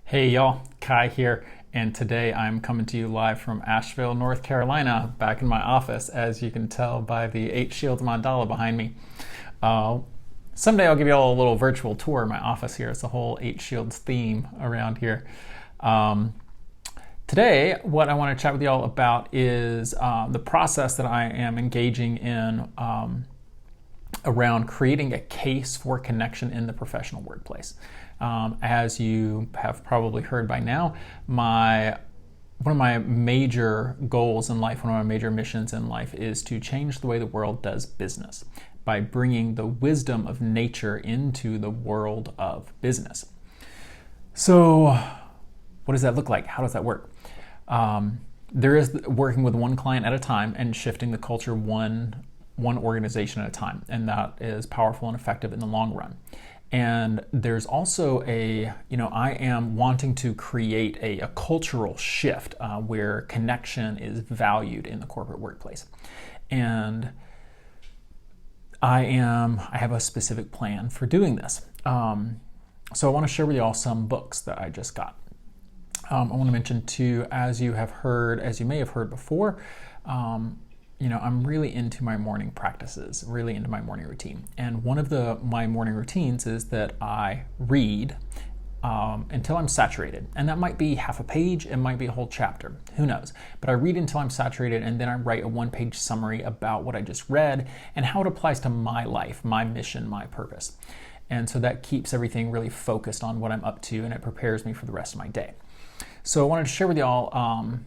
Hey y'all, Kai here, and today I'm coming to you live from Asheville, North Carolina, back in my office, as you can tell by the 8 Shields mandala behind me. Someday I'll give you all a little virtual tour of my office here. It's the whole 8 Shields theme around here. Today, what I want to chat with y'all about is the process that I am engaging in around creating a case for connection in the professional workplace. As you have probably heard by now, one of my major goals in life, one of my major missions in life is to change the way the world does business by bringing the wisdom of nature into the world of business. So what does that look like? How does that work? There is working with one client at a time and shifting the culture one organization at a time, and that is powerful and effective in the long run. And there's also I am wanting to create a cultural shift where connection is valued in the corporate workplace. And I have a specific plan for doing this. So I want to share with you all some books that I just got. I want to mention too, as you may have heard before, I'm really into my morning practices, really into my morning routine. And one of my morning routines is that I read until I'm saturated. And that might be half a page, it might be a whole chapter, who knows. But I read until I'm saturated, and then I write a one-page summary about what I just read and how it applies to my life, my mission, my purpose. And so that keeps everything really focused on what I'm up to, and it prepares me for the rest of my day. So I wanted to share with y'all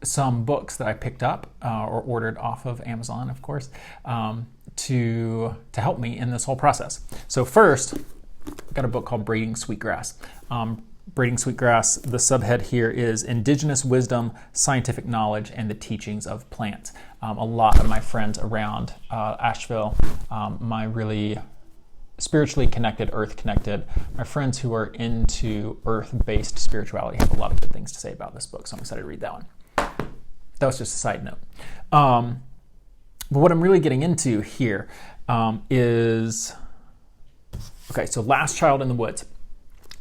some books that I picked up or ordered off of Amazon, of course, to help me in this whole process. So first, I got a book called Braiding Sweetgrass. Braiding Sweetgrass, the subhead here is Indigenous Wisdom, Scientific Knowledge, and the Teachings of Plants. A lot of my friends around Asheville, my really spiritually connected, earth connected, my friends who are into earth-based spirituality have a lot of good things to say about this book, so I'm excited to read that one. That was just a side note. But what I'm really getting into here is, so Last Child in the Woods.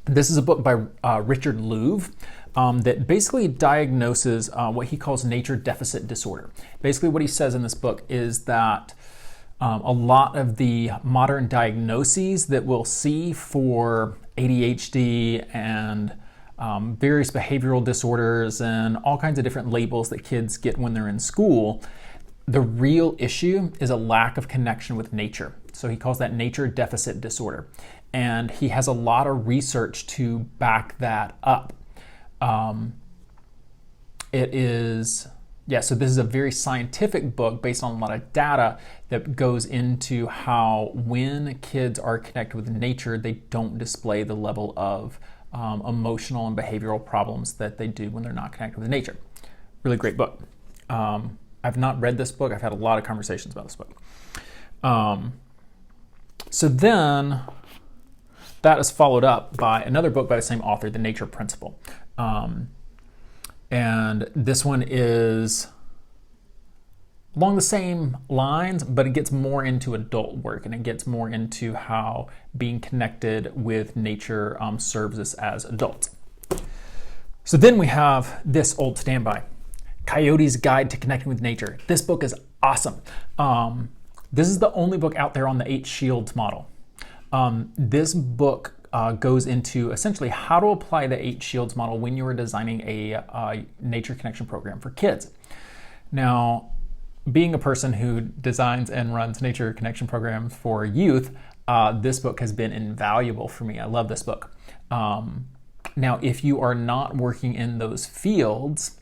This is a book by Richard Louv that basically diagnoses what he calls nature deficit disorder. Basically what he says in this book is that a lot of the modern diagnoses that we'll see for ADHD and various behavioral disorders and all kinds of different labels that kids get when they're in school, the real issue is a lack of connection with nature. So he calls that nature deficit disorder. And he has a lot of research to back that up. So this is a very scientific book based on a lot of data that goes into how when kids are connected with nature, they don't display the level of emotional and behavioral problems that they do when they're not connected with nature. Really great book. I've not read this book. I've had a lot of conversations about this book. So then that is followed up by another book by the same author, The Nature Principle. And this one is along the same lines, but it gets more into adult work, and it gets more into how being connected with nature serves us as adults. So then we have this old standby, Coyotes' Guide to Connecting with Nature. This book is awesome. This is the only book out there on the 8 Shields model. This book goes into essentially how to apply the 8 Shields model when you are designing a nature connection program for kids. Now, being a person who designs and runs nature connection programs for youth, this book has been invaluable for me. I love this book. Now, if you are not working in those fields,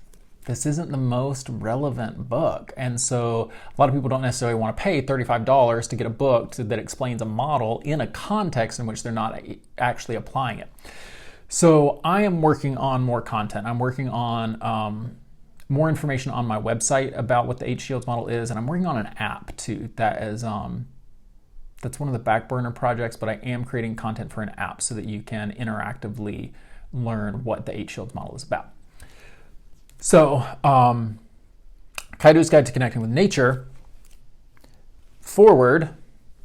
this isn't the most relevant book. And so a lot of people don't necessarily want to pay $35 to get a book that explains a model in a context in which they're not actually applying it. So I am working on more content. I'm working on more information on my website about what the 8 Shields model is, and I'm working on an app too. That's one of the back burner projects, but I am creating content for an app so that you can interactively learn what the 8 Shields model is about. So, Coyotes' Guide to Connecting with Nature, foreword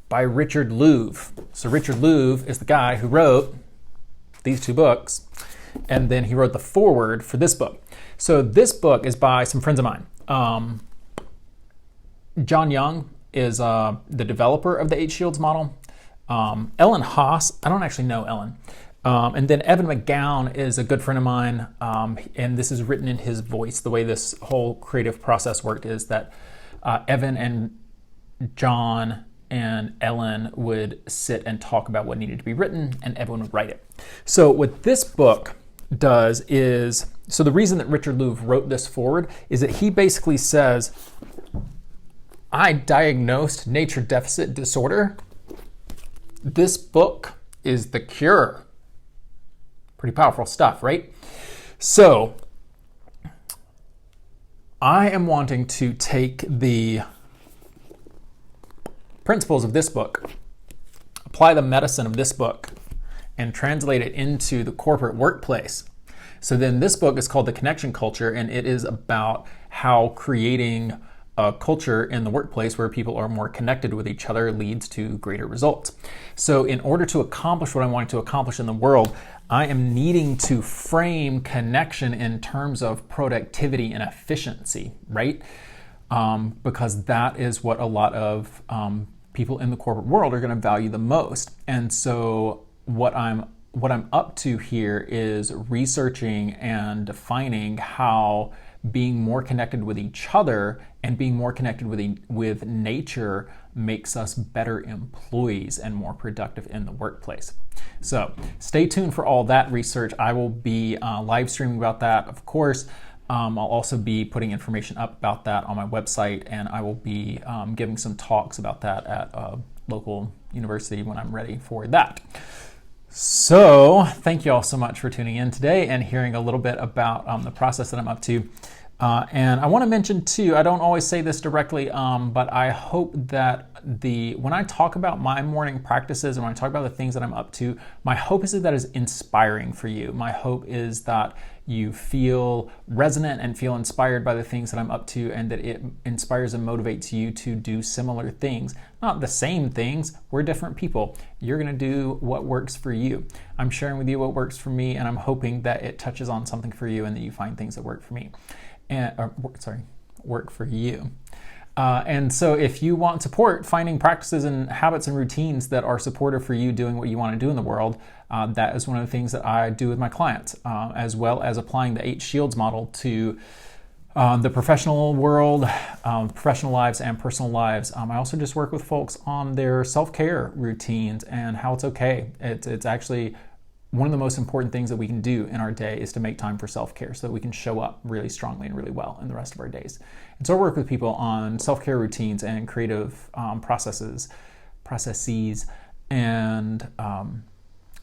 by Richard Louv. So Richard Louv is the guy who wrote these two books. and then he wrote the foreword for this book. So this book is by some friends of mine. John Young is the developer of the 8 Shields model. Ellen Haas, I don't actually know Ellen. And then Evan McGowan is a good friend of mine, and this is written in his voice. The way this whole creative process worked is that Evan and John and Ellen would sit and talk about what needed to be written, and Evan would write it. So what this book does is, so the reason that Richard Louv wrote this forward is that he basically says, I diagnosed nature deficit disorder. This book is the cure. Pretty powerful stuff, right? So I am wanting to take the principles of this book, apply the medicine of this book, and translate it into the corporate workplace. So then this book is called The Connection Culture, and it is about how creating a culture in the workplace where people are more connected with each other leads to greater results. So in order to accomplish what I'm wanting to accomplish in the world, I am needing to frame connection in terms of productivity and efficiency, right? Because that is what a lot of people in the corporate world are going to value the most. And so what I'm up to here is researching and defining how being more connected with each other and being more connected with nature makes us better employees and more productive in the workplace. So stay tuned for all that research. I will be live streaming about that, of course. I'll also be putting information up about that on my website, and I will be giving some talks about that at a local university when I'm ready for that. So thank you all so much for tuning in today and hearing a little bit about the process that I'm up to. And I want to mention too, I don't always say this directly, but I hope that when I talk about my morning practices and when I talk about the things that I'm up to, my hope is that is inspiring for you. My hope is that you feel resonant and feel inspired by the things that I'm up to, and that it inspires and motivates you to do similar things. Not the same things. We're different people. You're going to do what works for you. I'm sharing with you what works for me, and I'm hoping that it touches on something for you and that you find things that work for me. Work for you. And so if you want support finding practices and habits and routines that are supportive for you doing what you want to do in the world, that is one of the things that I do with my clients, as well as applying the 8 Shields model to the professional world, professional lives and personal lives. I also just work with folks on their self-care routines and how it's okay. It's actually one of the most important things that we can do in our day is to make time for self-care so that we can show up really strongly and really well in the rest of our days. And so I work with people on self-care routines and creative processes, and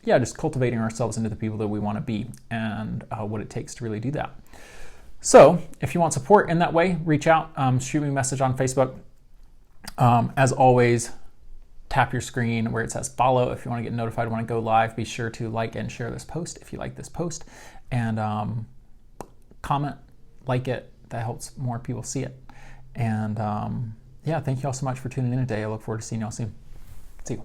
just cultivating ourselves into the people that we want to be and what it takes to really do that. So if you want support in that way, reach out, shoot me a message on Facebook. As always, tap your screen where it says follow. If you want to get notified when I go live, be sure to like and share this post if you like this post, and comment, like it. That helps more people see it. And thank you all so much for tuning in today. I look forward to seeing you all soon. See you.